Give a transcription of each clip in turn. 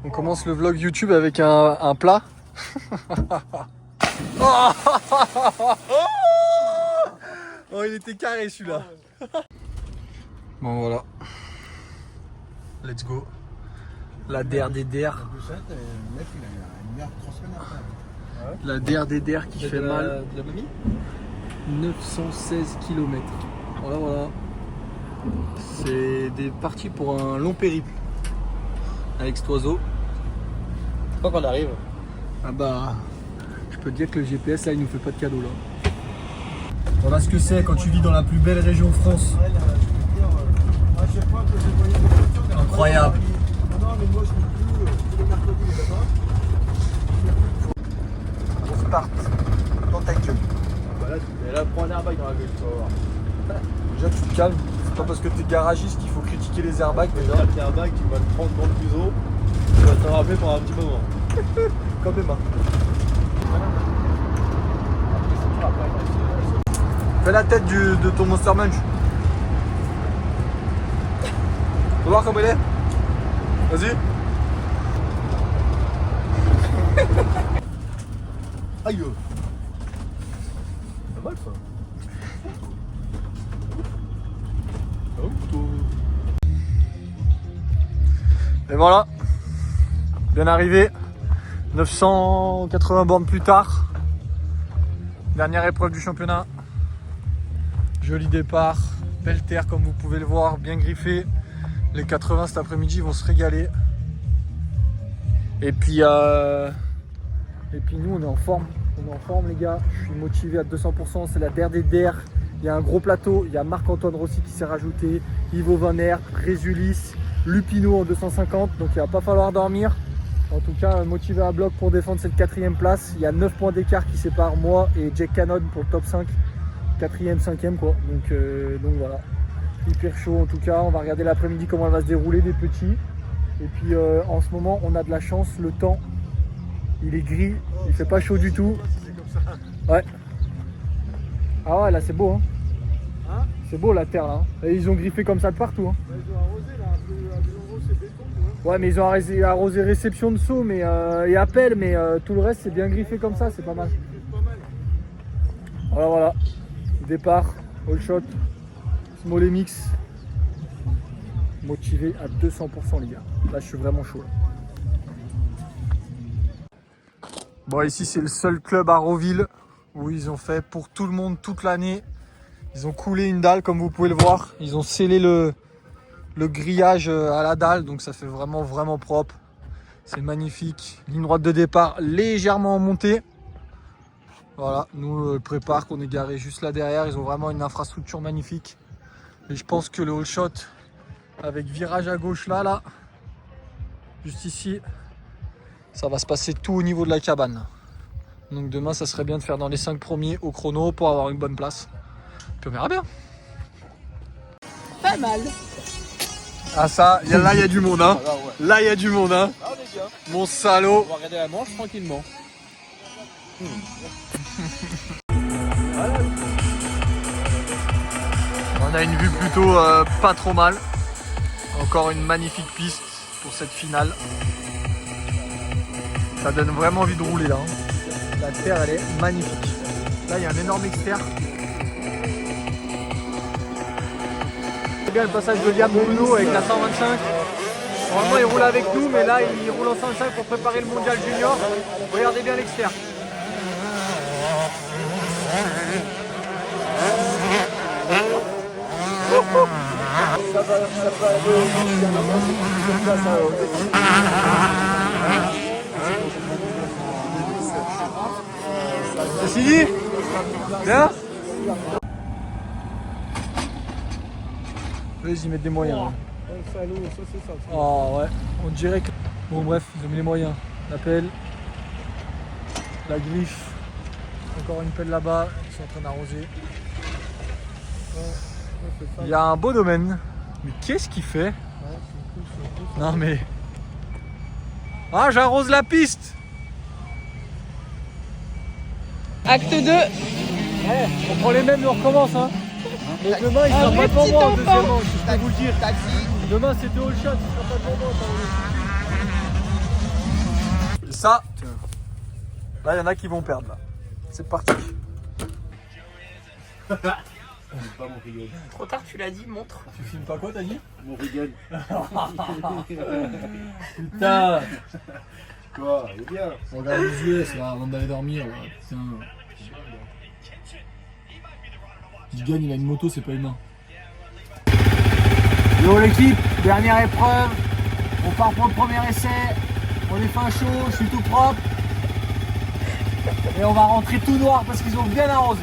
On commence le vlog YouTube avec un plat. Oh, il était carré celui-là. Bon voilà. Let's go. La DER des DER. La DER des DER qui fait mal. De la mamie 916 km. Voilà, voilà. C'est des parties pour un long périple. Avec cet oiseau. Quand on arrive. Ah bah, je peux te dire que le GPS là il nous fait pas de cadeau là. Voilà ce que c'est quand tu vis dans la plus belle région de France. Incroyable. On se part dans ta gueule. Voilà, là, prends un airbag dans la gueule, tu vas voir. Déjà tu te calmes, c'est pas parce que t'es garagiste qu'il faut critiquer les airbags déjà. Le airbag, tu vas le prendre dans le museau, tu vas t'en rappeler pendant un petit moment. Comme Emma. Fais la tête de ton Monster Munch. Faut voir comment il est. Vas-y. Aïe. Pas mal ça. Et voilà. Bien arrivé. 980 bornes plus tard. Dernière épreuve du championnat. Joli départ. Belle terre comme vous pouvez le voir. Bien griffé. Les 80 cet après-midi vont se régaler. Et puis nous on est en forme. On est en forme les gars. Je suis motivé à 200%. C'est la DER des DER. Il y a un gros plateau. Il y a Marc-Antoine Rossi qui s'est rajouté. Ivo Van Aert, Résulis, Lupino en 250. Donc il va pas falloir dormir. En tout cas, motivé à bloc pour défendre cette 4ème place. Il y a 9 points d'écart qui séparent moi et Jack Cannon pour le top 5. 4ème, 5ème quoi. Donc voilà. Hyper chaud en tout cas. On va regarder l'après-midi comment elle va se dérouler des petits. Et puis en ce moment, on a de la chance. Le temps, il est gris. Il fait pas chaud du tout. Ouais. Ah ouais, là c'est beau. Hein. C'est beau la terre là. Et ils ont griffé comme ça de partout. Hein. Ils ont arrosé là, un peu c'est béton. Ouais, mais ils ont arrosé réception de saut et appel, mais tout le reste c'est bien griffé comme ça, c'est pas mal. Voilà, voilà. Départ, all shot, small mix. Motivé à 200% les gars. Là je suis vraiment chaud. Là. Bon, ici c'est le seul club à Roville où ils ont fait pour tout le monde toute l'année. Ils ont coulé une dalle comme vous pouvez le voir. Ils ont scellé le grillage à la dalle, donc ça fait vraiment propre. C'est magnifique. Ligne droite de départ légèrement en montée. Voilà, nous le pré-parc, on est garé juste là derrière. Ils ont vraiment une infrastructure magnifique. Et je pense que le all shot avec virage à gauche là, juste ici, ça va se passer tout au niveau de la cabane. Donc demain, ça serait bien de faire dans les 5 premiers au chrono pour avoir une bonne place. Puis on verra bien. Pas mal. Ah ça, là il y a du monde hein. Là il y a du monde hein. Ah, on est bien. Mon salaud. On va regarder la manche tranquillement. On a une vue plutôt pas trop mal. Encore une magnifique piste pour cette finale. Ça donne vraiment envie de rouler là. Hein. La terre elle est magnifique. Là il y a un énorme externe. C'est bien le passage de Liam Bruno avec la 125. Normalement il roule avec nous mais là il roule en 125 pour préparer le mondial junior. Regardez bien l'externe. C'est fini? Bien? Eux ils y mettent des moyens. Hein. Oh ouais, on dirait que... Bon bref, ils ont mis les moyens. La pelle, la griffe, encore une pelle là-bas, ils sont en train d'arroser. Il y a un beau domaine. Mais qu'est-ce qu'il fait? Non mais... Ah, j'arrose la piste. Acte 2. On prend les mêmes et on recommence hein. Mais demain il sera pas devant moi en deuxième manche, je peux vous le dire. Demain c'est 2 all shots, il sera pas devant moi. ça. Là, il y en a qui vont perdre. Là. C'est parti. Pas mon rigole. Trop tard, tu l'as dit, montre. Tu filmes pas quoi, t'as dit? Mon rigole. Putain. Quoi? Il est bien. On regarde les US là avant d'aller dormir. Là. Putain. Gigan, il a une moto, c'est pas humain. Yo l'équipe, dernière épreuve. On part pour le premier essai. On est fin chaud, je suis tout propre. Et on va rentrer tout noir parce qu'ils ont bien arrosé.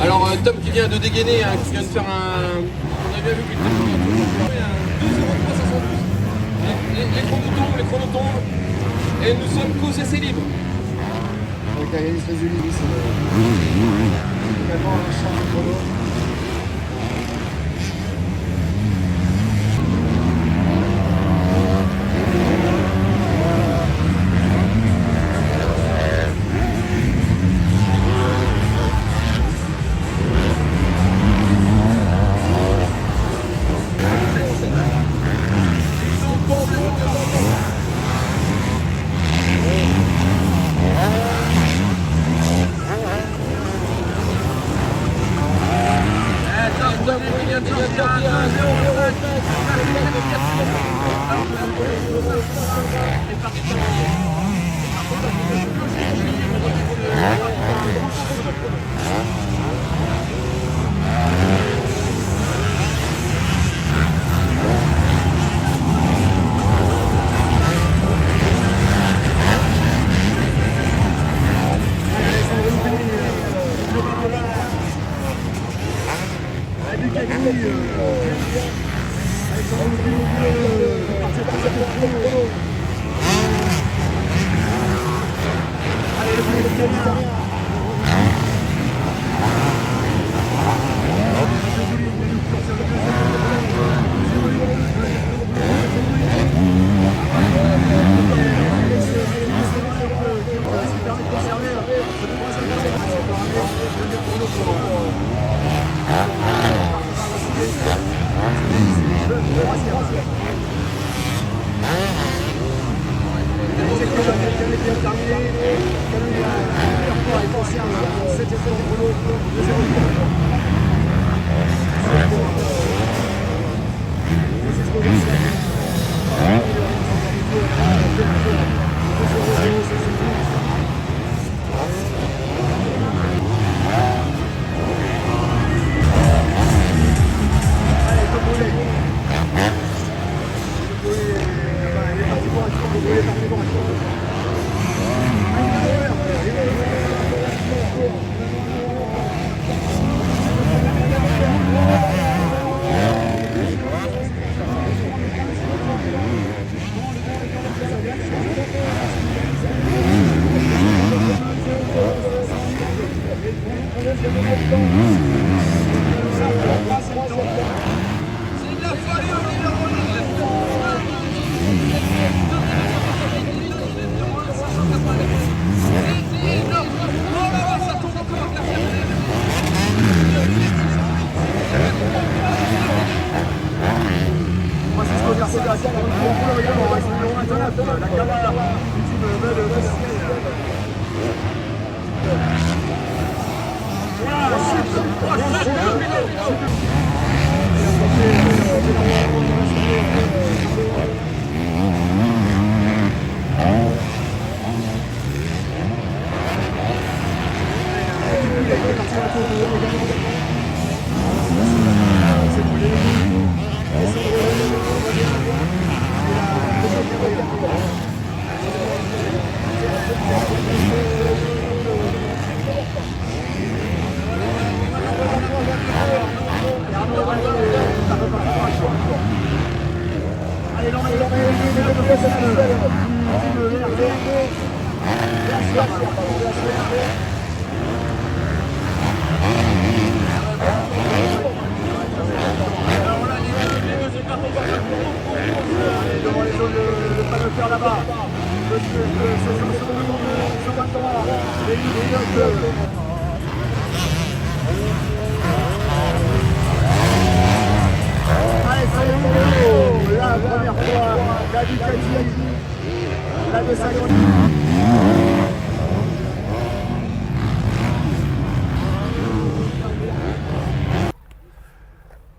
Alors Tom qui vient de dégainer, hein, qui vient de faire un... On a bien vu que le les chronos tombent, et nous sommes qu'aux essais libres. Donc la réaliste Résulis, c'est également un champ de chrono.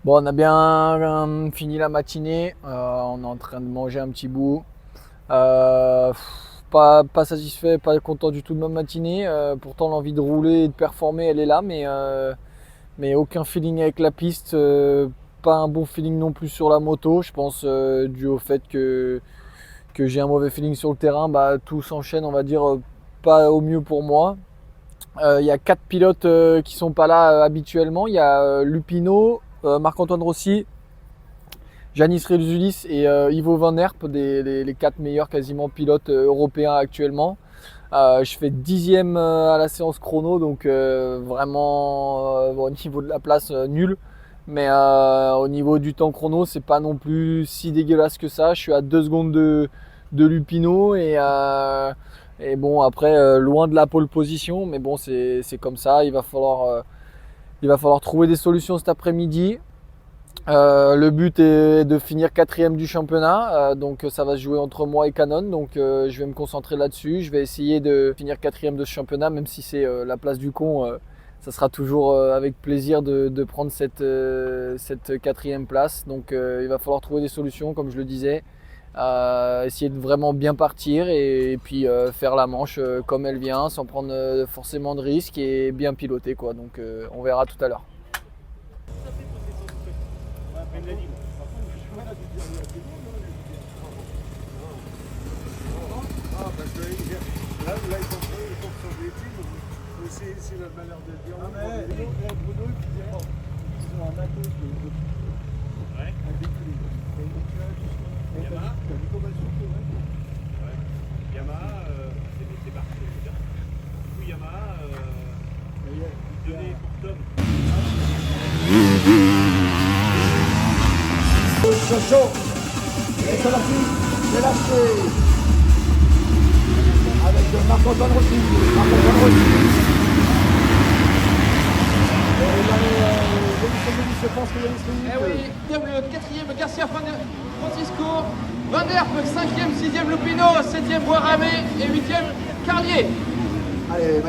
Bon, on a bien fini la matinée, on est en train de manger un petit bout. Pas satisfait, pas content du tout de ma matinée. Pourtant l'envie de rouler et de performer elle est là, mais aucun feeling avec la piste, pas un bon feeling non plus sur la moto. Je pense dû au fait que j'ai un mauvais feeling sur le terrain, tout s'enchaîne, on va dire, pas au mieux pour moi. Il y a 4 pilotes qui sont pas là habituellement. Il y a Lupino, Marc-Antoine Rossi, Janis Rézulis et Ivo Van Herp, les 4 meilleurs quasiment pilotes européens actuellement. Je fais 10e à la séance chrono, donc vraiment au niveau de la place nul. Mais au niveau du temps chrono, c'est pas non plus si dégueulasse que ça. Je suis à 2 secondes de Lupino et bon après loin de la pole position, mais bon c'est comme ça. Il va falloir trouver des solutions cet après-midi. Le but est de finir 4e du championnat, donc ça va se jouer entre moi et Canon, donc je vais me concentrer là-dessus. Je vais essayer de finir 4e de ce championnat, même si c'est la place du con, ça sera toujours avec plaisir de prendre cette 4e place. Donc il va falloir trouver des solutions, comme je le disais, essayer de vraiment bien partir et puis faire la manche comme elle vient, sans prendre forcément de risques et bien piloter, quoi. Donc on verra tout à l'heure. Parce que là, ils sont sur des films, c'est la manière de dire. Ah, mais Bruno, ils ont un matos de. Ouais. Un déclic. Et Yamaha. T'as vu comment ils sont faits, ouais. Yamaha, c'est parti. Du coup, Yamaha, il donnait pour Tom. Chaud. Et c'est parti. C'est lâché. Avec Marc-Antoine Rossi. Je pense que Eh oui, le 4e Garcia Francisco, Van Herp, 5e, 6e Lupino, 7e Boiramé et 8e Carlier. Allez,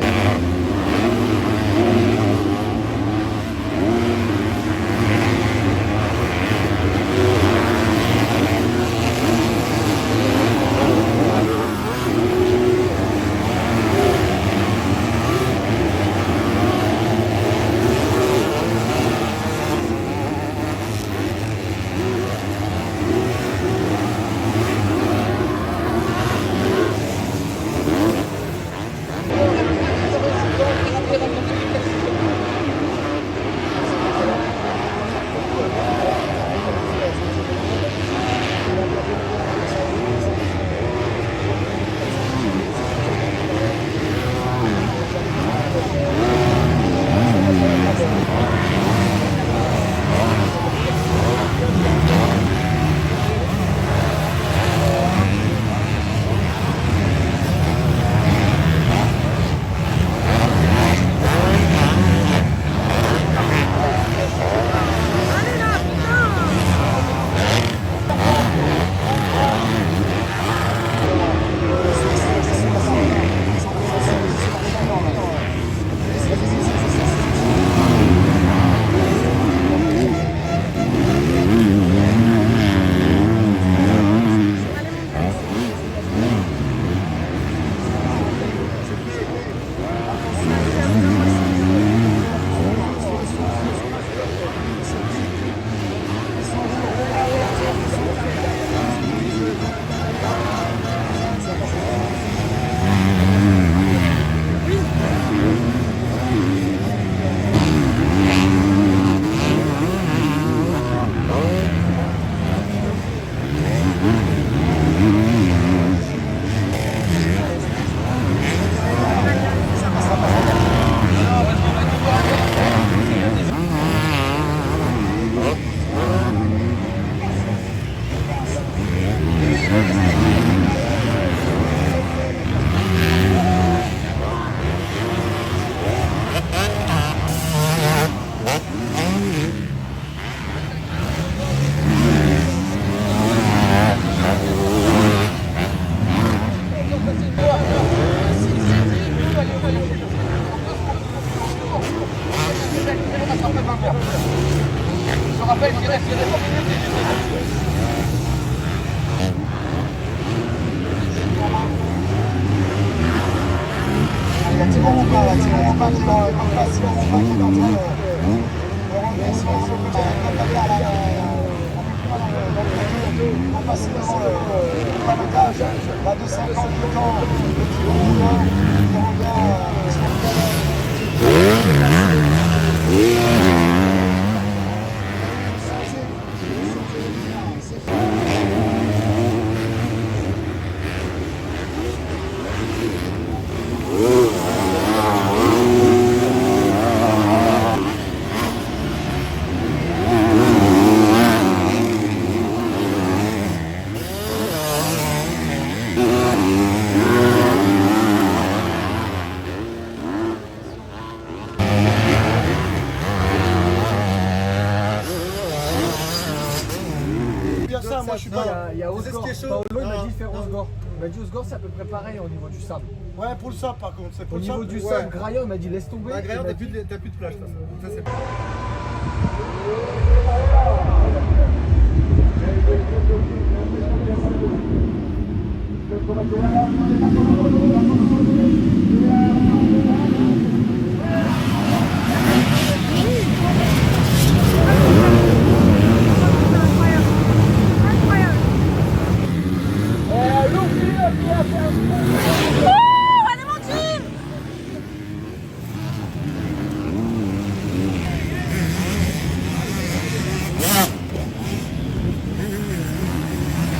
Moi je suis pas. Il y a Osgore. C'est ce qui est Paolo, chaud. il m'a dit faire Osgore. Il m'a dit Osgore, c'est à peu près pareil au niveau du sable. Ouais, pour le sable par contre. C'est pour Au le niveau sable, du ouais. sable, Graillon, il m'a dit laisse tomber. Bah, Graillon, Il m'a t'as dit- plus de plage. Ça, c'est Allez mon team!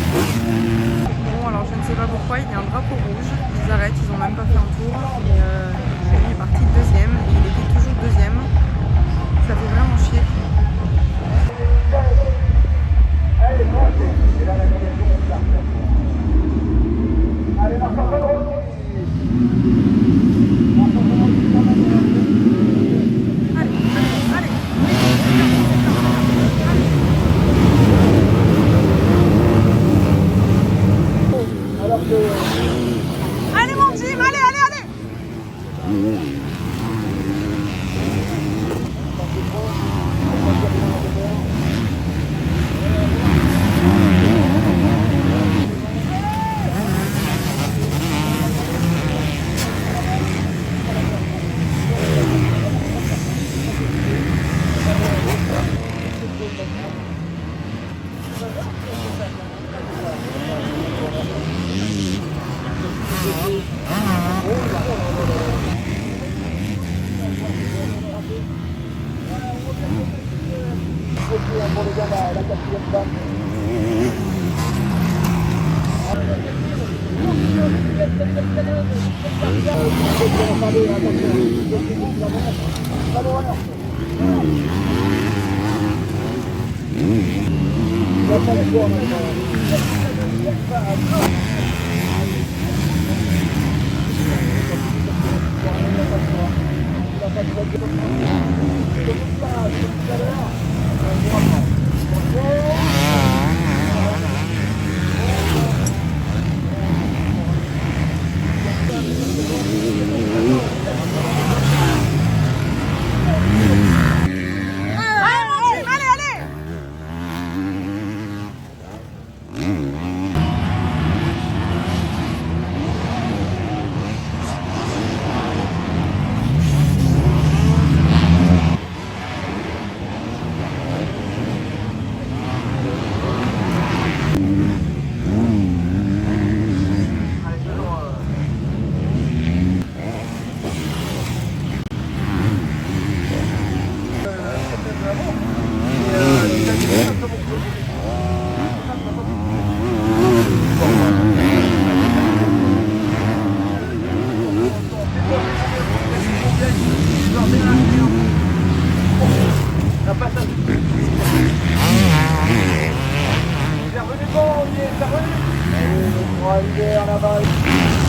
Bon alors je ne sais pas pourquoi, il y a un drapeau rouge, ils arrêtent, ils ont même pas fait un tour et lui est parti deuxième et il était toujours deuxième. Ça fait vraiment chier. Allez mon team, allez!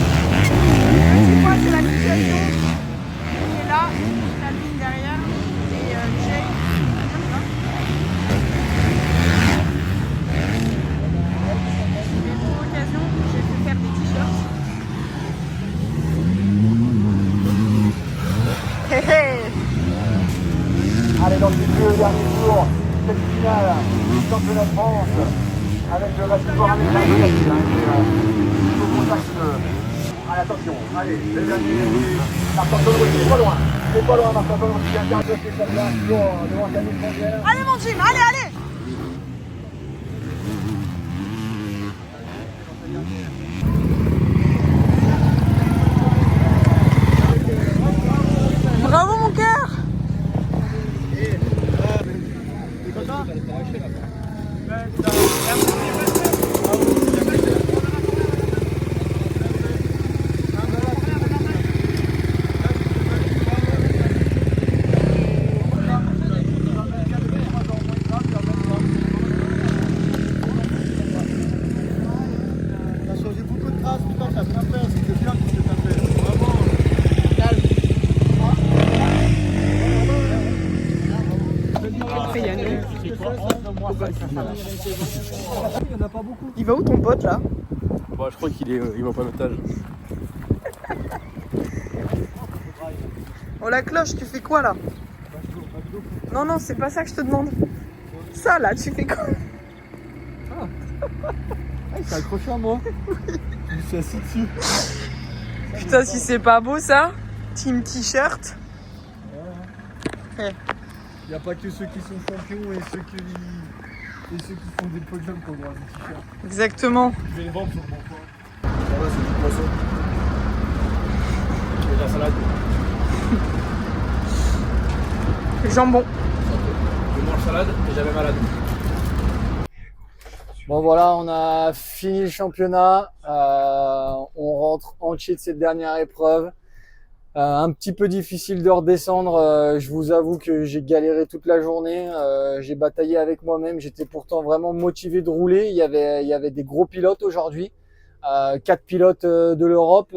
C'est quoi? C'est la situation. Et là, la ligne derrière. Et j'ai. Et pour l'occasion, j'ai fait faire des t-shirts. Allez, donc le dernier tour, cette finale du championnat de France avec le Racing avec la contact. Allez, attention, allez, le dernier, attention, pas loin. C'est pas loin, Marc-Antoine Rossi, un quart d'heure, c'est celle-là, devant Camille Fonvielle. Allez mon Jim, allez, allez. Bravo mon cœur. T'es content? T'as changé beaucoup de traces, putain, t'as bien fait, c'était bien ce que t'as fait. Vraiment, Après, il y a nous. Il y en a pas beaucoup. Il va où ton pote là? Bon, je crois qu'il va pas notre âge. Oh la cloche, tu fais quoi là? Non, non, c'est pas ça que je te demande. Ça là, tu fais quoi? Ah, il s'est accroché à moi. Je me suis assis dessus. Putain, si c'est pas beau ça? Team t-shirt. Il n'y a pas que ceux qui sont champions et ceux qui font des podiums qui ont le droit à des t-shirts. Exactement. Je vais les vendre sur le bon coin. Voilà, c'est du poisson. Et de la salade. Jambon. Je mange salade et j'avais malade. Bon voilà, on a fini le championnat. On rentre entier de cette dernière épreuve. Un petit peu difficile de redescendre. Je vous avoue que j'ai galéré toute la journée. J'ai bataillé avec moi-même. J'étais pourtant vraiment motivé de rouler. Il y avait des gros pilotes aujourd'hui. 4 pilotes de l'Europe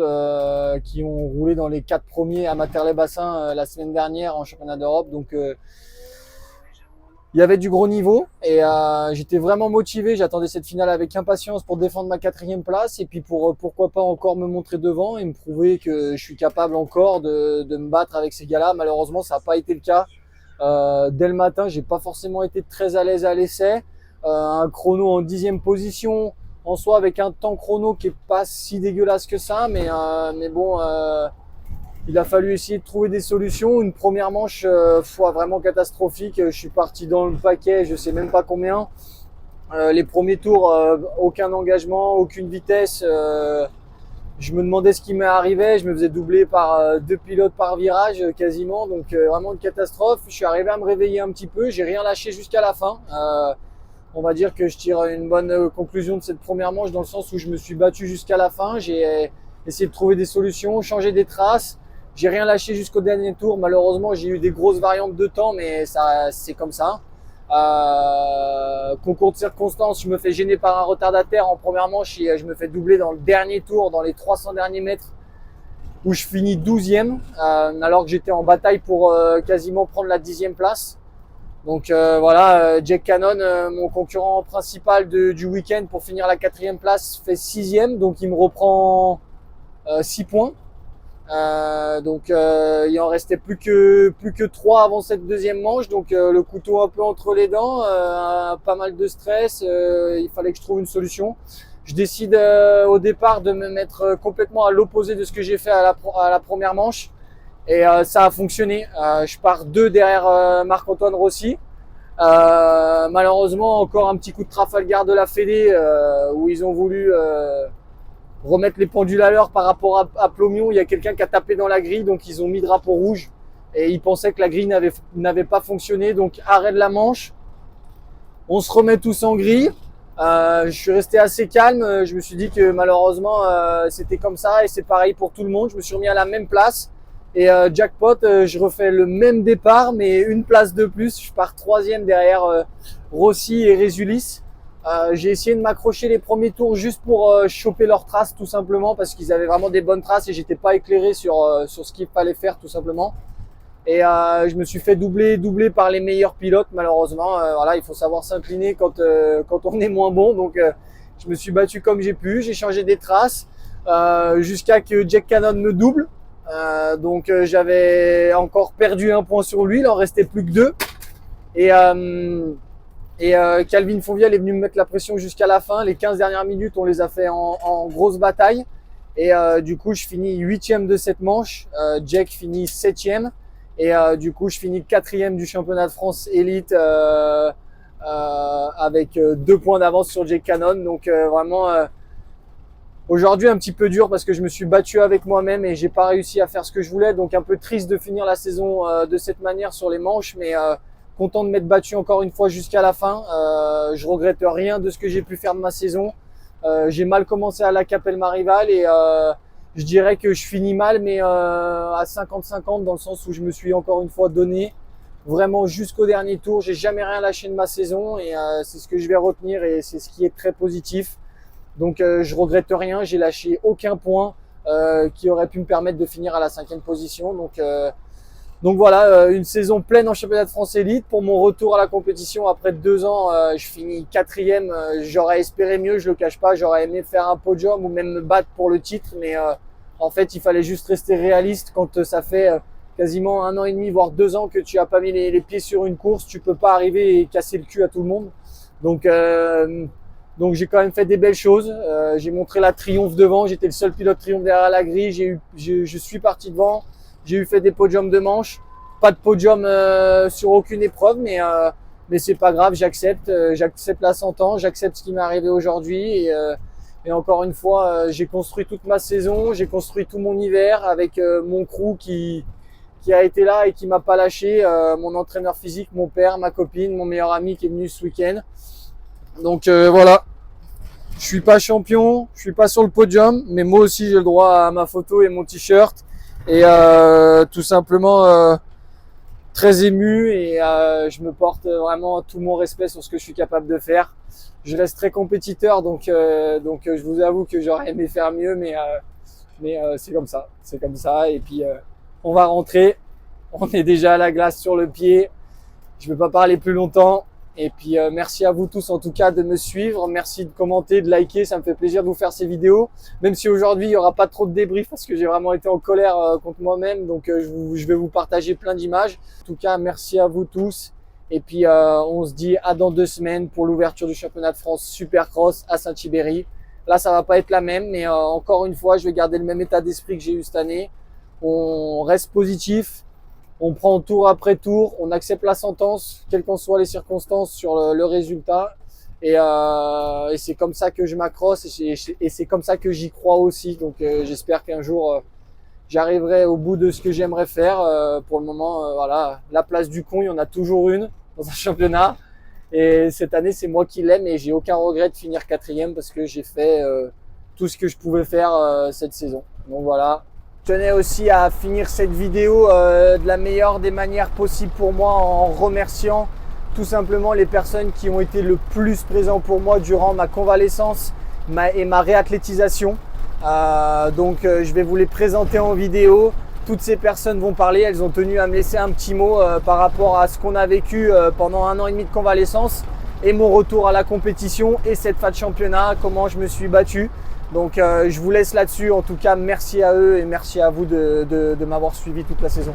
qui ont roulé dans les 4 premiers à Materley-Bassin la semaine dernière en championnat d'Europe. Donc il y avait du gros niveau et j'étais vraiment motivé. J'attendais cette finale avec impatience pour défendre ma 4e place et puis pour pourquoi pas encore me montrer devant et me prouver que je suis capable encore de me battre avec ces gars-là. Malheureusement, ça n'a pas été le cas. Dès le matin, j'ai pas forcément été très à l'aise à l'essai. Un chrono en 10e position en soi avec un temps chrono qui est pas si dégueulasse que ça, mais bon. Il a fallu essayer de trouver des solutions. Une première manche vraiment catastrophique. Je suis parti dans le paquet, je sais même pas combien. Les premiers tours, aucun engagement, aucune vitesse. Je me demandais ce qui m'est arrivé. Je me faisais doubler par 2 pilotes par virage quasiment. Donc vraiment une catastrophe. Je suis arrivé à me réveiller un petit peu. J'ai rien lâché jusqu'à la fin. On va dire que je tire une bonne conclusion de cette première manche dans le sens où je me suis battu jusqu'à la fin. J'ai essayé de trouver des solutions, changer des traces. J'ai rien lâché jusqu'au dernier tour. Malheureusement, j'ai eu des grosses variantes de temps, mais ça, c'est comme ça. Concours de circonstances, je me fais gêner par un retardataire en première manche et je me fais doubler dans le dernier tour, dans les 300 derniers mètres, où je finis 12e, alors que j'étais en bataille pour quasiment prendre la 10e place. Donc voilà, Jack Cannon, mon concurrent principal du week-end pour finir la 4e place, fait 6e, donc il me reprend 6 points. Il en restait plus que 3 avant cette deuxième manche, donc le couteau un peu entre les dents, pas mal de stress, il fallait que je trouve une solution. Je décide au départ de me mettre complètement à l'opposé de ce que j'ai fait à la première manche et ça a fonctionné. Je pars 2 derrière Marc-Antoine Rossi. Malheureusement, encore un petit coup de Trafalgar de la Fédé où ils ont voulu remettre les pendules à l'heure par rapport à Plomion. Il y a quelqu'un qui a tapé dans la grille, donc ils ont mis drapeau rouge et ils pensaient que la grille n'avait pas fonctionné, donc arrêt de la manche. On se remet tous en grille. Je suis resté assez calme. Je me suis dit que malheureusement c'était comme ça et c'est pareil pour tout le monde. Je me suis remis à la même place et jackpot, je refais le même départ mais une place de plus. Je pars 3e derrière Rossi et Résulis. J'ai essayé de m'accrocher les premiers tours juste pour choper leurs traces tout simplement parce qu'ils avaient vraiment des bonnes traces et j'étais pas éclairé sur ce qu'il fallait faire tout simplement. Et je me suis fait doubler par les meilleurs pilotes malheureusement. Voilà, il faut savoir s'incliner quand on est moins bon. Donc je me suis battu comme j'ai pu, j'ai changé des traces jusqu'à que Jack Cannon me double. J'avais encore perdu 1 point sur lui, il en restait plus que 2. Et Calvin Fonvielle est venu me mettre la pression jusqu'à la fin. Les 15 dernières minutes, on les a fait en grosse bataille. Et du coup, je finis 8e de cette manche. Jack finit 7e. Et du coup, je finis 4e du championnat de France élite avec 2 points d'avance sur Jake Cannon. Donc vraiment, aujourd'hui un petit peu dur parce que je me suis battu avec moi-même et j'ai pas réussi à faire ce que je voulais. Donc un peu triste de finir la saison de cette manière sur les manches, mais content de m'être battu encore une fois jusqu'à la fin. Je regrette rien de ce que j'ai pu faire de ma saison. J'ai mal commencé à la Capelle Marival et je dirais que je finis mal, mais à 50-50 dans le sens où je me suis encore une fois donné vraiment jusqu'au dernier tour. J'ai jamais rien lâché de ma saison et c'est ce que je vais retenir et c'est ce qui est très positif. Donc je regrette rien, j'ai lâché aucun point qui aurait pu me permettre de finir à la 5e position. Donc voilà, une saison pleine en championnat de France élite. Pour mon retour à la compétition après 2 ans, je finis 4e. J'aurais espéré mieux, je le cache pas. J'aurais aimé faire un podium ou même me battre pour le titre, mais en fait, il fallait juste rester réaliste. Quand ça fait quasiment 1 an et demi, voire 2 ans que tu as pas mis les pieds sur une course, tu peux pas arriver et casser le cul à tout le monde. Donc j'ai quand même fait des belles choses. J'ai montré la triomphe devant. J'étais le seul pilote triomphe derrière la grille. Je suis parti devant. J'ai fait des podiums de manche. Pas de podium sur aucune épreuve, mais c'est pas grave. J'accepte la sentence. J'accepte ce qui m'est arrivé aujourd'hui. Et encore une fois, j'ai construit toute ma saison. J'ai construit tout mon hiver avec mon crew qui a été là et qui m'a pas lâché. Mon entraîneur physique, mon père, ma copine, mon meilleur ami qui est venu ce week-end. Donc voilà, je suis pas champion, je suis pas sur le podium, mais moi aussi j'ai le droit à ma photo et mon t-shirt et tout simplement très ému et je me porte vraiment tout mon respect sur ce que je suis capable de faire. Je reste très compétiteur, donc je vous avoue que j'aurais aimé faire mieux, mais c'est comme ça et puis on va rentrer. On est déjà à la glace sur le pied. Je vais pas parler plus longtemps. Et puis merci à vous tous en tout cas de me suivre, merci de commenter, de liker, ça me fait plaisir de vous faire ces vidéos, même si aujourd'hui il n'y aura pas trop de débrief parce que j'ai vraiment été en colère contre moi-même, donc je vais vous partager plein d'images. En tout cas merci à vous tous et puis on se dit à dans 2 semaines pour l'ouverture du championnat de France Supercross à Saint-Thibéry. Là ça va pas être la même, mais encore une fois je vais garder le même état d'esprit que j'ai eu cette année. On reste positif. On prend tour après tour, on accepte la sentence, quelles qu'en soient les circonstances sur le résultat. Et c'est comme ça que je m'accroche et c'est comme ça que j'y crois aussi. Donc j'espère qu'un jour j'arriverai au bout de ce que j'aimerais faire. Pour le moment, voilà, la place du con, il y en a toujours une dans un championnat. Et cette année, c'est moi qui l'aime et j'ai aucun regret de finir 4e parce que j'ai fait tout ce que je pouvais faire cette saison. Donc voilà. Je tenais aussi à finir cette vidéo de la meilleure des manières possibles pour moi en remerciant tout simplement les personnes qui ont été le plus présents pour moi durant ma convalescence et ma réathlétisation. Donc je vais vous les présenter en vidéo. Toutes ces personnes vont parler, elles ont tenu à me laisser un petit mot par rapport à ce qu'on a vécu pendant 1 an et demi de convalescence et mon retour à la compétition et cette fin de championnat, comment je me suis battu. Donc je vous laisse là-dessus. En tout cas, merci à eux et merci à vous de m'avoir suivi toute la saison.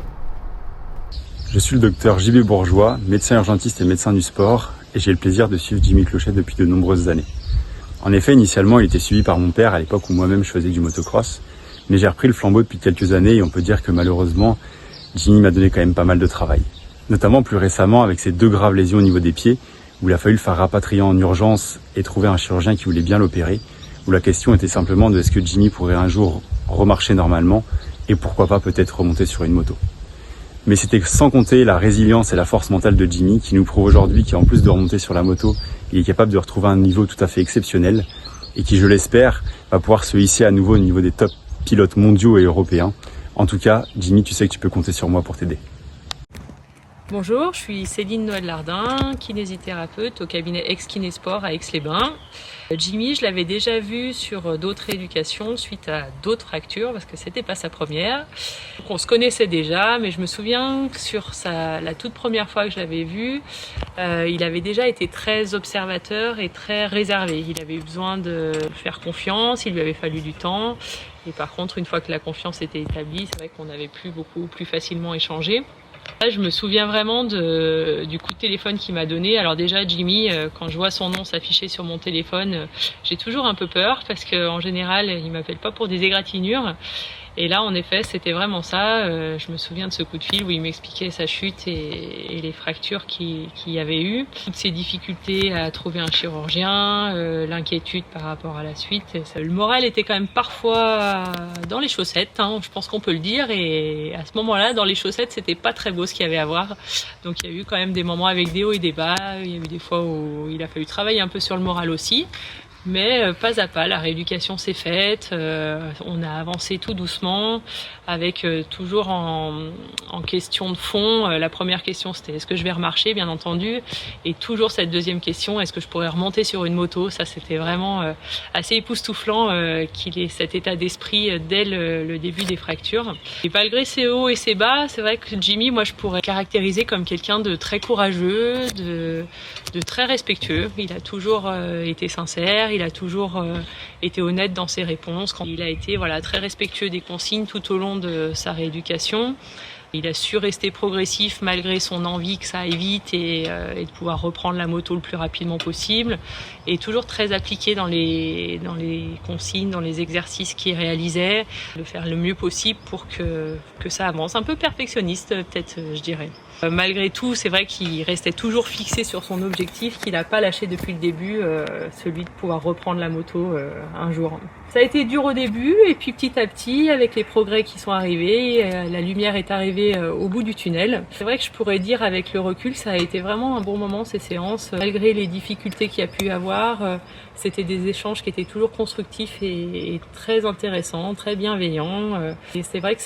Je suis le docteur JB Bourgeois, médecin urgentiste et médecin du sport, et j'ai le plaisir de suivre Jimmy Clochet depuis de nombreuses années. En effet, initialement, il était suivi par mon père à l'époque où moi-même je faisais du motocross, mais j'ai repris le flambeau depuis quelques années et on peut dire que malheureusement, Jimmy m'a donné quand même pas mal de travail. Notamment plus récemment avec ses 2 graves lésions au niveau des pieds, où il a fallu le faire rapatrier en urgence et trouver un chirurgien qui voulait bien l'opérer, où la question était simplement de est-ce que Jimmy pourrait un jour remarcher normalement et pourquoi pas peut-être remonter sur une moto. Mais c'était sans compter la résilience et la force mentale de Jimmy qui nous prouve aujourd'hui qu'en plus de remonter sur la moto, il est capable de retrouver un niveau tout à fait exceptionnel et qui, je l'espère, va pouvoir se hisser à nouveau au niveau des top pilotes mondiaux et européens. En tout cas, Jimmy, tu sais que tu peux compter sur moi pour t'aider. Bonjour, je suis Céline Noël-Lardin, kinésithérapeute au cabinet Ex-Kinésport à Aix-les-Bains. Jimmy, je l'avais déjà vu sur d'autres rééducations suite à d'autres fractures parce que c'était pas sa première. Donc on se connaissait déjà, mais je me souviens que sur la toute première fois que je l'avais vu, il avait déjà été très observateur et très réservé. Il avait eu besoin de faire confiance, il lui avait fallu du temps. Et par contre, une fois que la confiance était établie, c'est vrai qu'on avait beaucoup plus facilement échangé. Là, je me souviens vraiment du coup de téléphone qu'il m'a donné. Alors déjà, Jimmy, quand je vois son nom s'afficher sur mon téléphone, j'ai toujours un peu peur parce qu'en général, il m'appelle pas pour des égratignures. Et là, en effet, c'était vraiment ça. Je me souviens de ce coup de fil où il m'expliquait sa chute et les fractures qu'il y avait eu. Toutes ces difficultés à trouver un chirurgien, l'inquiétude par rapport à la suite. Le moral était quand même parfois dans les chaussettes, hein, je pense qu'on peut le dire. Et à ce moment-là, dans les chaussettes, c'était pas très beau ce qu'il y avait à voir. Donc il y a eu quand même des moments avec des hauts et des bas. Il y a eu des fois où il a fallu travailler un peu sur le moral aussi. Mais pas à pas, la rééducation s'est faite, on a avancé tout doucement, avec toujours en question de fond. La première question, c'était est-ce que je vais remarcher, bien entendu, et toujours cette deuxième question, est-ce que je pourrais remonter sur une moto. Ça, c'était vraiment assez époustouflant qu'il ait cet état d'esprit dès le début des fractures. Et malgré ses hauts et ses bas, c'est vrai que Jimmy, moi, je pourrais caractériser comme quelqu'un de très courageux, de très respectueux. Il a toujours été sincère, il a toujours été honnête dans ses réponses. Il a été très respectueux des consignes tout au long de sa rééducation. Il a su rester progressif malgré son envie que ça aille vite et de pouvoir reprendre la moto le plus rapidement possible. Et toujours très appliqué dans les consignes, dans les exercices qu'il réalisait, de faire le mieux possible pour que ça avance. Un peu perfectionniste peut-être, je dirais. Malgré tout, c'est vrai qu'il restait toujours fixé sur son objectif, qu'il n'a pas lâché depuis le début, celui de pouvoir reprendre la moto un jour. Ça a été dur au début, et puis petit à petit, avec les progrès qui sont arrivés, la lumière est arrivée au bout du tunnel. C'est vrai que je pourrais dire avec le recul, ça a été vraiment un bon moment ces séances. Malgré les difficultés qu'il y a pu y avoir, c'était des échanges qui étaient toujours constructifs et très intéressants, très bienveillants. Et c'est vrai que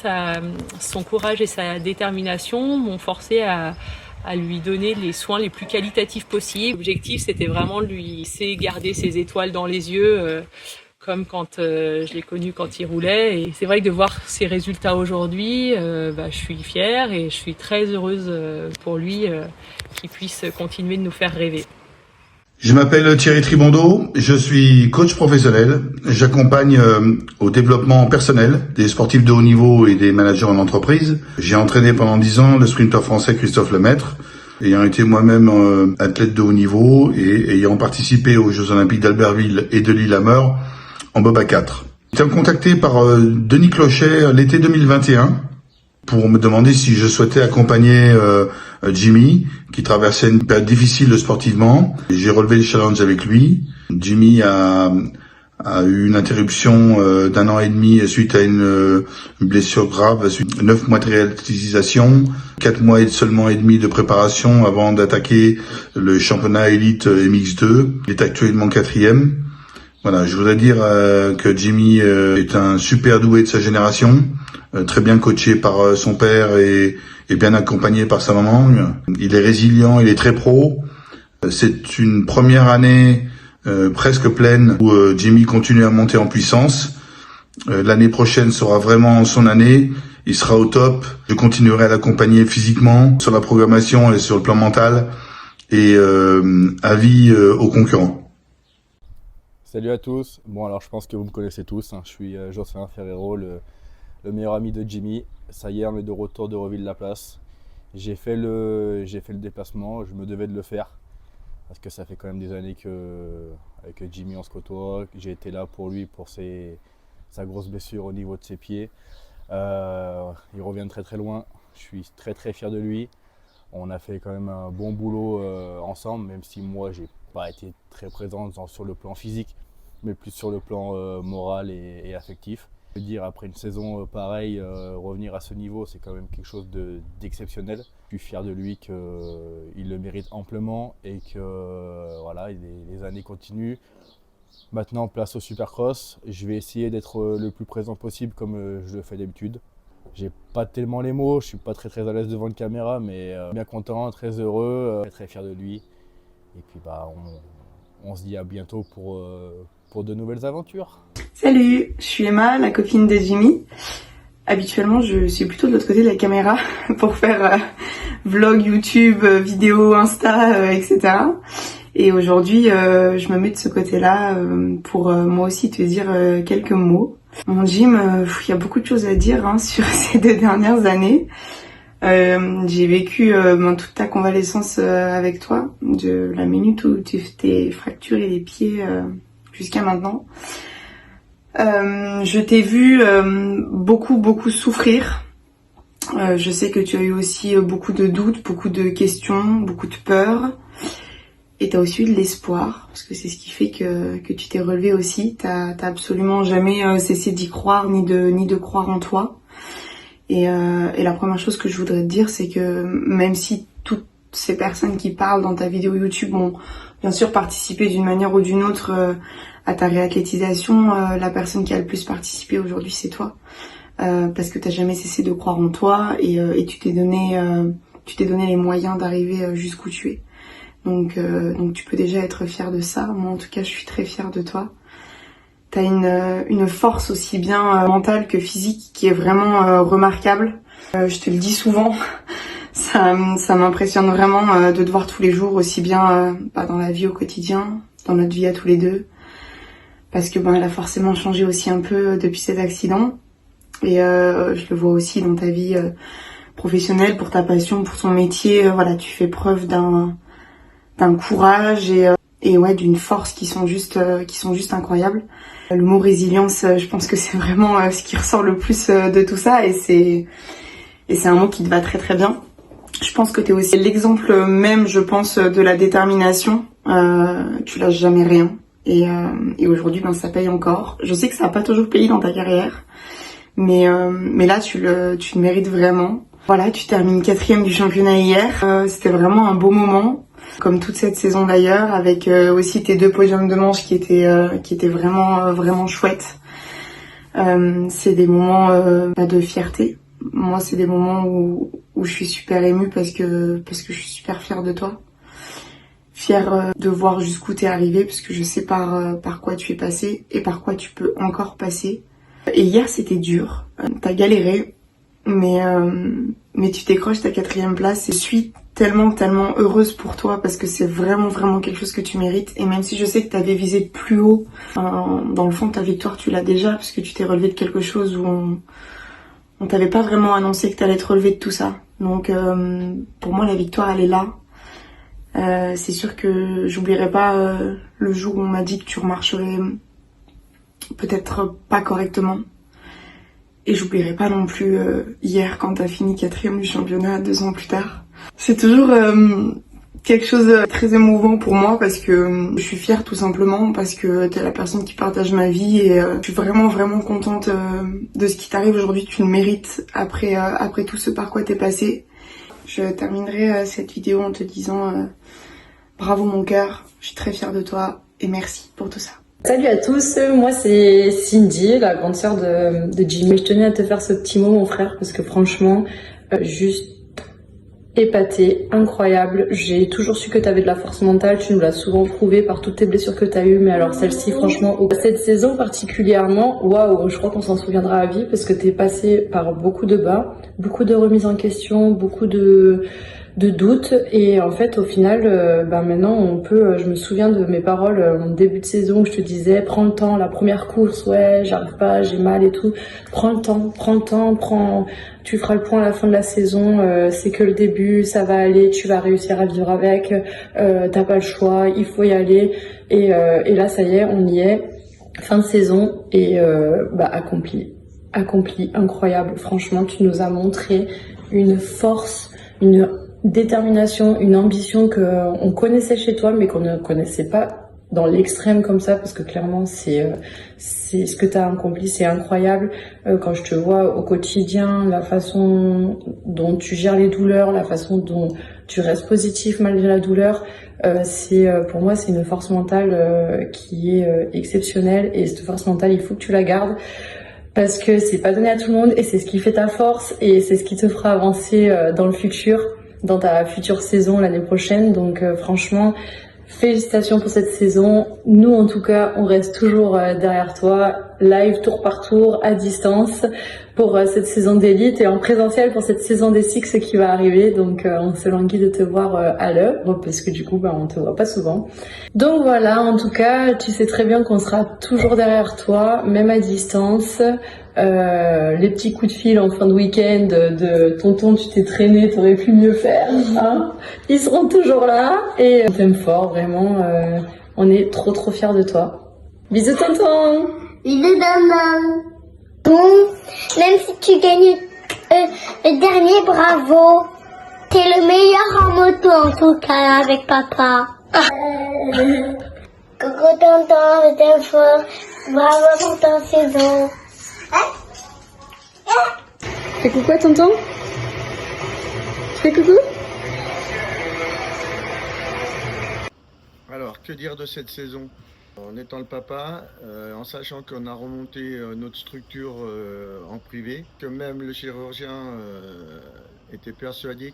son courage et sa détermination m'ont forcé à lui donner les soins les plus qualitatifs possibles. L'objectif, c'était vraiment de lui laisser garder ses étoiles dans les yeux, comme quand je l'ai connu quand il roulait. Et c'est vrai que de voir ses résultats aujourd'hui, je suis fière et je suis très heureuse pour lui qu'il puisse continuer de nous faire rêver. Je m'appelle Thierry Tribondo, je suis coach professionnel. J'accompagne au développement personnel des sportifs de haut niveau et des managers en entreprise. J'ai entraîné pendant 10 ans le sprinter français Christophe Lemaître, ayant été moi-même athlète de haut niveau et ayant participé aux Jeux Olympiques d'Albertville et de Lillehammer en bob à 4. J'ai été contacté par Denis Clochet l'été 2021 pour me demander si je souhaitais accompagner Jimmy, qui traversait une période difficile sportivement. J'ai relevé le challenge avec lui. Jimmy a eu une interruption d'1 an et demi suite à une blessure grave, suite à 9 mois de réalisation, 4 mois seulement et demi de préparation avant d'attaquer le championnat élite MX2. Il est actuellement 4e. Voilà, je voudrais dire que Jimmy est un super doué de sa génération, très bien coaché par son père et bien accompagné par sa maman. Il est résilient, il est très pro. C'est une première année presque pleine où Jimmy continue à monter en puissance. L'année prochaine sera vraiment son année. Il sera au top. Je continuerai à l'accompagner physiquement, sur la programmation et sur le plan mental. Et avis aux concurrents. Salut à tous. Bon, alors je pense que vous me connaissez tous. Je suis Jocelyn Ferrero, le meilleur ami de Jimmy. Ça y est, on est de retour de Reville-la-Place. J'ai fait le déplacement, je me devais de le faire. Parce que ça fait quand même des années qu'avec Jimmy on se côtoie. J'ai été là pour lui, pour sa grosse blessure au niveau de ses pieds. Il revient de très très loin. Je suis très très fier de lui. On a fait quand même un bon boulot ensemble, même si moi j'ai pas été très présent sur le plan physique, mais plus sur le plan moral et affectif. Je veux dire, après une saison pareille, revenir à ce niveau, c'est quand même quelque chose d'exceptionnel. Je suis fier de lui qu'il le mérite amplement et que voilà, les années continuent. Maintenant, place au Supercross. Je vais essayer d'être le plus présent possible comme je le fais d'habitude. J'ai pas tellement les mots, je suis pas très à l'aise devant une caméra, mais bien content, très heureux, très fier de lui. Et puis on se dit à bientôt pour de nouvelles aventures. Salut, je suis Emma, la copine de Jimmy. Habituellement, je suis plutôt de l'autre côté de la caméra pour faire vlog, YouTube, vidéo, Insta, etc. Et aujourd'hui, je me mets de ce côté-là pour moi aussi te dire quelques mots. Mon Jim, il y a beaucoup de choses à dire sur ces 2 dernières années. J'ai vécu toute ta convalescence avec toi, de la minute où tu t'es fracturé les pieds jusqu'à maintenant. Je t'ai vu beaucoup souffrir. Je sais que tu as eu aussi beaucoup de doutes, beaucoup de questions, beaucoup de peurs. Et tu as aussi eu de l'espoir, parce que c'est ce qui fait que tu t'es relevé aussi. T'as absolument jamais cessé d'y croire, ni de croire en toi. Et la première chose que je voudrais te dire, c'est que même si toutes ces personnes qui parlent dans ta vidéo YouTube ont bien sûr participé d'une manière ou d'une autre à ta réathlétisation, la personne qui a le plus participé aujourd'hui, c'est toi. Parce que t'as jamais cessé de croire en toi et tu t'es donné les moyens d'arriver jusqu'où tu es. Donc tu peux déjà être fière de ça. Moi en tout cas je suis très fière de toi. T'as une force aussi bien mentale que physique qui est vraiment remarquable. Je te le dis souvent, ça m'impressionne vraiment de te voir tous les jours, aussi bien dans la vie au quotidien, dans notre vie à tous les deux. Parce que elle a forcément changé aussi un peu depuis cet accident. Et je le vois aussi dans ta vie professionnelle, pour ta passion, pour ton métier. Voilà, tu fais preuve d'un courage et ouais, d'une force qui sont juste incroyables. Le mot résilience, je pense que c'est vraiment ce qui ressort le plus de tout ça, et c'est un mot qui te va très très bien. Je pense que tu es aussi l'exemple même, je pense, de la détermination. Tu lâches jamais rien, et aujourd'hui ça paye encore. Je sais que ça n'a pas toujours payé dans ta carrière, mais là tu le mérites vraiment. Voilà, tu termines 4e du championnat hier. C'était vraiment un beau moment, comme toute cette saison d'ailleurs, avec aussi tes 2 podiums de manche qui étaient vraiment chouettes. C'est des moments de fierté. Moi, c'est des moments où je suis super émue parce que je suis super fière de toi. Fière de voir jusqu'où t'es arrivée, parce que je sais par quoi tu es passée et par quoi tu peux encore passer. Et hier, c'était dur. T'as galéré, mais tu décroches ta 4e place, et je suis tellement heureuse pour toi, parce que c'est vraiment quelque chose que tu mérites. Et même si je sais que t'avais visé plus haut, dans le fond ta victoire tu l'as déjà, parce que tu t'es relevé de quelque chose où on t'avait pas vraiment annoncé que t'allais te relever de tout ça. Donc pour moi la victoire elle est là. C'est sûr que j'oublierai pas le jour où on m'a dit que tu remarcherais peut-être pas correctement. Et j'oublierai pas non plus hier quand t'as fini 4e du championnat 2 ans plus tard. C'est toujours quelque chose de très émouvant pour moi, parce que je suis fière tout simplement, parce que t'es la personne qui partage ma vie, et je suis vraiment contente de ce qui t'arrive aujourd'hui. Tu le mérites après tout ce par quoi t'es passé. Je terminerai cette vidéo en te disant bravo mon cœur, je suis très fière de toi et merci pour tout ça. Salut à tous, moi c'est Cindy, la grande sœur de Jimmy. Je tenais à te faire ce petit mot mon frère, parce que franchement, juste épaté, incroyable. J'ai toujours su que tu avais de la force mentale, tu nous l'as souvent prouvé par toutes tes blessures que tu as eues, mais alors celle-ci franchement, cette saison particulièrement, waouh, je crois qu'on s'en souviendra à vie, parce que tu es passé par beaucoup de bas, beaucoup de remises en question, beaucoup de doutes, et en fait au final maintenant je me souviens de mes paroles en début de saison où je te disais prends le temps, la première course ouais j'arrive pas, j'ai mal et tout, prends le temps, tu feras le point à la fin de la saison, c'est que le début, ça va aller, tu vas réussir à vivre avec, t'as pas le choix, il faut y aller, et là ça y est, on y est, fin de saison, et accompli, incroyable, franchement tu nous as montré une force, une détermination, une ambition qu'on connaissait chez toi mais qu'on ne connaissait pas dans l'extrême comme ça, parce que clairement c'est ce que tu as accompli, c'est incroyable. Quand je te vois au quotidien, la façon dont tu gères les douleurs, la façon dont tu restes positif malgré la douleur, pour moi c'est une force mentale qui est exceptionnelle, et cette force mentale il faut que tu la gardes, parce que c'est pas donné à tout le monde, et c'est ce qui fait ta force, et c'est ce qui te fera avancer dans le futur, dans ta future saison l'année prochaine. Donc franchement, félicitations pour cette saison. Nous en tout cas, on reste toujours derrière toi, live tour par tour, à distance, pour cette saison d'élite, et en présentiel pour cette saison des Six qui va arriver. Donc on se languit de te voir à l'œuvre, parce que du coup on te voit pas souvent. Donc voilà, en tout cas tu sais très bien qu'on sera toujours derrière toi, même à distance. Les petits coups de fil en fin de week-end de tonton tu t'es traîné, t'aurais pu mieux faire, hein, ils seront toujours là, et on t'aime fort, vraiment, on est trop fiers de toi. Bisous tonton. une maman. Bon, même si tu gagnes le dernier, bravo. T'es le meilleur en moto en tout cas avec papa. Coucou tonton, t'es fort. Bravo pour ta saison. Fais coucou à tonton. Fais coucou. Alors, que dire de cette saison? En étant le papa, en sachant qu'on a remonté notre structure en privé, que même le chirurgien était persuadé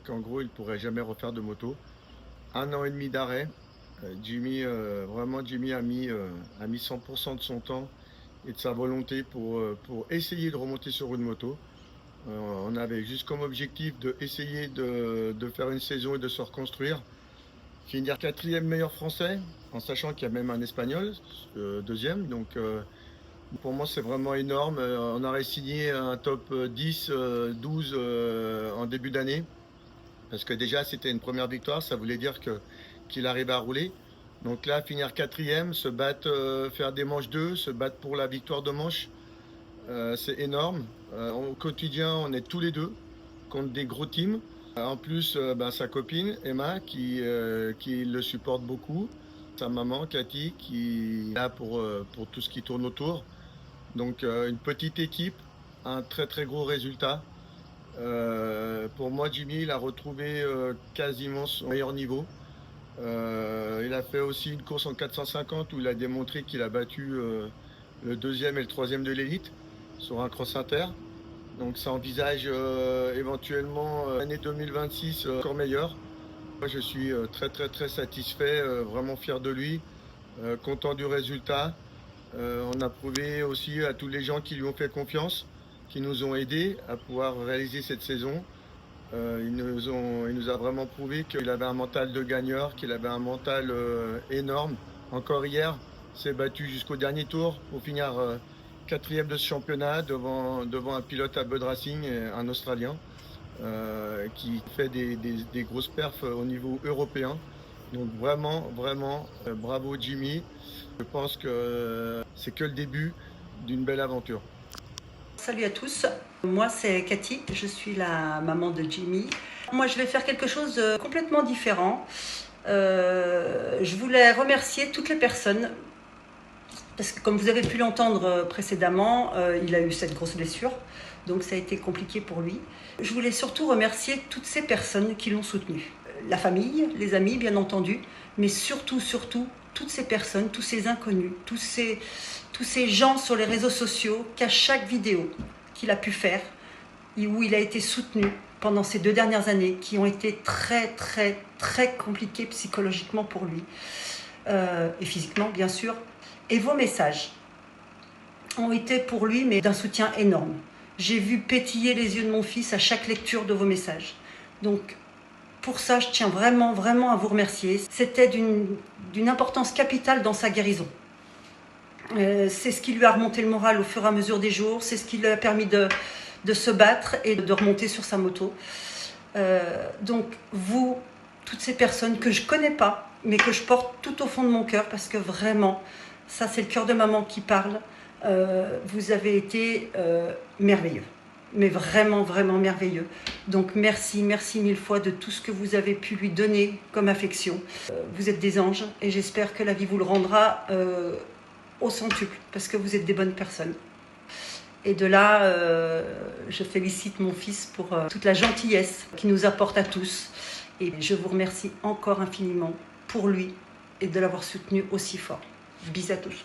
qu'en gros il ne pourrait jamais refaire de moto. 1 an et demi d'arrêt. Jimmy a mis 100% de son temps et de sa volonté pour essayer de remonter sur une moto. On avait juste comme objectif d'essayer de faire une saison et de se reconstruire. Finir 4e meilleur français, en sachant qu'il y a même un espagnol, 2e. Donc pour moi c'est vraiment énorme. On aurait signé un top 10, 12 en début d'année. Parce que déjà c'était une première victoire, ça voulait dire qu'il arrivait à rouler. Donc là, finir 4e, se battre, faire des manches 2, se battre pour la victoire de manche, c'est énorme. Au quotidien, on est tous les deux contre des gros teams. En plus, sa copine, Emma, qui le supporte beaucoup. Sa maman, Cathy, qui est là pour tout ce qui tourne autour. Donc une petite équipe, un très très gros résultat. Pour moi, Jimmy, il a retrouvé quasiment son meilleur niveau. Il a fait aussi une course en 450 où il a démontré qu'il a battu le 2e et le 3e de l'élite sur un cross inter. Donc ça envisage éventuellement l'année 2026 encore meilleure. Moi je suis très très très satisfait, vraiment fier de lui, content du résultat. On a prouvé aussi à tous les gens qui lui ont fait confiance, qui nous ont aidés à pouvoir réaliser cette saison. Il nous a vraiment prouvé qu'il avait un mental de gagneur, qu'il avait un mental énorme. Encore hier, s'est battu jusqu'au dernier tour pour finir 4e de ce championnat devant un pilote à Bud Racing, un Australien, qui fait des grosses perfs au niveau européen. Donc vraiment, bravo Jimmy. Je pense que c'est que le début d'une belle aventure. Salut à tous, moi c'est Cathy, je suis la maman de Jimmy. Moi je vais faire quelque chose de complètement différent. Je voulais remercier toutes les personnes, parce que comme vous avez pu l'entendre précédemment, il a eu cette grosse blessure, donc ça a été compliqué pour lui. Je voulais surtout remercier toutes ces personnes qui l'ont soutenu. La famille, les amis bien entendu, mais surtout toutes ces personnes, tous ces inconnus, tous ces gens sur les réseaux sociaux qu'à chaque vidéo qu'il a pu faire, où il a été soutenu pendant ces 2 dernières années, qui ont été très très très compliquées psychologiquement pour lui, et physiquement bien sûr. Et vos messages ont été pour lui mais d'un soutien énorme. J'ai vu pétiller les yeux de mon fils à chaque lecture de vos messages. Donc pour ça, je tiens vraiment à vous remercier. C'était d'une importance capitale dans sa guérison. C'est ce qui lui a remonté le moral au fur et à mesure des jours. C'est ce qui lui a permis de se battre et de remonter sur sa moto. Donc vous, toutes ces personnes que je ne connais pas, mais que je porte tout au fond de mon cœur, parce que vraiment, ça c'est le cœur de maman qui parle, vous avez été merveilleux. Mais vraiment merveilleux. Donc merci 1000 fois de tout ce que vous avez pu lui donner comme affection. Vous êtes des anges et j'espère que la vie vous le rendra au centuple, parce que vous êtes des bonnes personnes. Et de là, je félicite mon fils pour toute la gentillesse qu'il nous apporte à tous. Et je vous remercie encore infiniment pour lui et de l'avoir soutenu aussi fort. Bisous à tous.